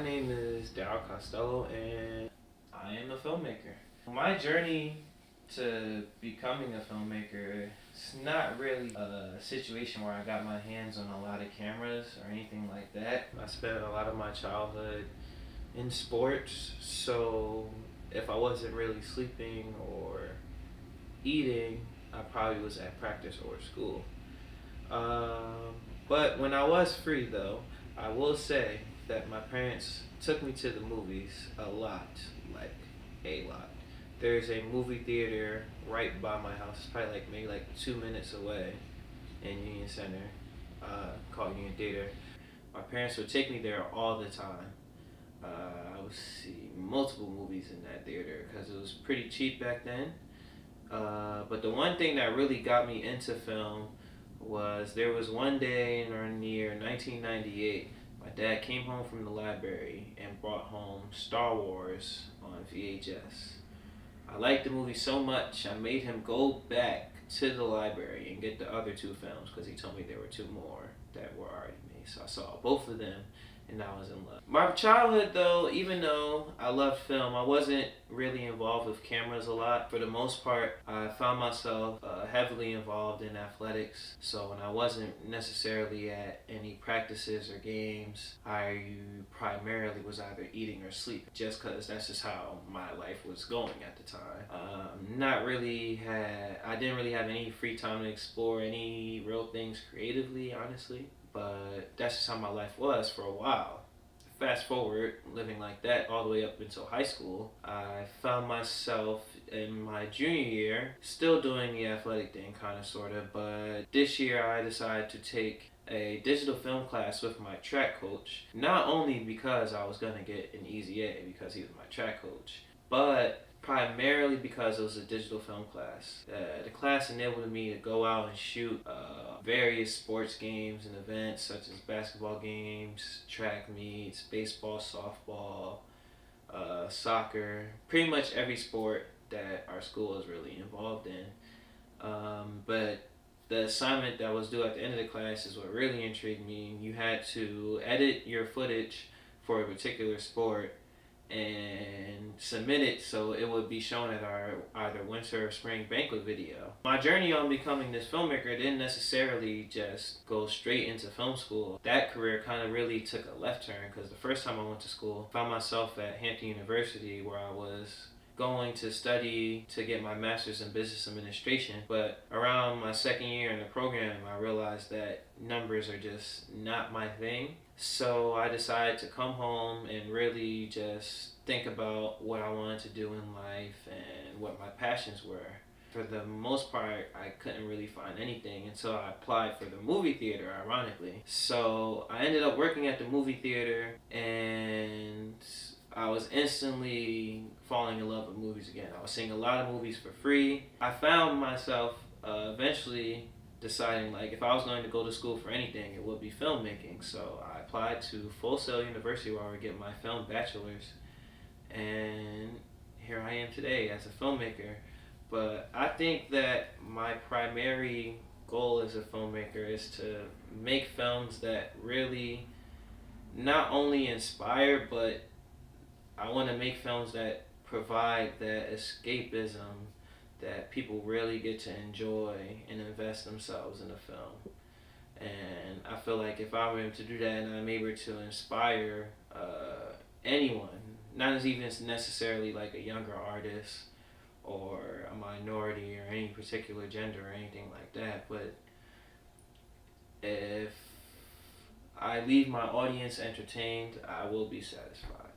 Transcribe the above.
My name is Darryl Costello, and I am a filmmaker. My journey to becoming a filmmaker, it's not really a situation where I got my hands on a lot of cameras or anything like that. I spent a lot of my childhood in sports, so if I wasn't really sleeping or eating, I probably was at practice or school. Um, but when I was free, though, I will say that my parents took me to the movies a lot, like a lot. There's a movie theater right by my house. It's probably like maybe like 2 minutes away in Union Center, called Union Theater. My parents would take me there all the time. I would see multiple movies in that theater because it was pretty cheap back then. But the one thing that really got me into film was there was one day in the year 1998, my dad came home from the library and brought home Star Wars on VHS. I liked the movie so much, I made him go back to the library and get the other two films because he told me there were two more that were already made. So I saw both of them and I was in love. My childhood, though, even though I loved film, I wasn't really involved with cameras a lot. For the most part, I found myself heavily involved in athletics. So when I wasn't necessarily at any practices or games, I primarily was either eating or sleeping, just because that's just how my life was going at the time. I didn't really have any free time to explore any real things creatively, honestly. But that's just how my life was for a while. Fast forward, living like that all the way up until high school, I found myself in my junior year still doing the athletic thing, kind of, sort of. But this year I decided to take a digital film class with my track coach, not only because I was going to get an easy A because he was my track coach, but primarily because it was a digital film class. The class enabled me to go out and shoot various sports games and events such as basketball games, track meets, baseball, softball, soccer, pretty much every sport that our school is really involved in. But the assignment that was due at the end of the class is what really intrigued me. You had to edit your footage for a particular sport and submit it so it would be shown at our either winter or spring banquet video. My journey on becoming this filmmaker didn't necessarily just go straight into film school. That career kind of really took a left turn because the first time I went to school, I found myself at Hampton University where I was going to study to get my master's in business administration. But around my second year in the program, I realized that numbers are just not my thing. So I decided to come home and really just think about what I wanted to do in life and what my passions were. For the most part, I couldn't really find anything until I applied for the movie theater, ironically. So I ended up working at the movie theater and I was instantly falling in love with movies again. I was seeing a lot of movies for free. I found myself eventually deciding like if I was going to go to school for anything, it would be filmmaking. So I applied to Full Sail University where I would get my film bachelor's, and here I am today as a filmmaker. But I think that my primary goal as a filmmaker is to make films that really not only inspire, but I want to make films that provide that escapism that people really get to enjoy and invest themselves in a film. And I feel like if I were to do that and I'm able to inspire anyone, not as even necessarily like a younger artist or a minority or any particular gender or anything like that, but if I leave my audience entertained, I will be satisfied.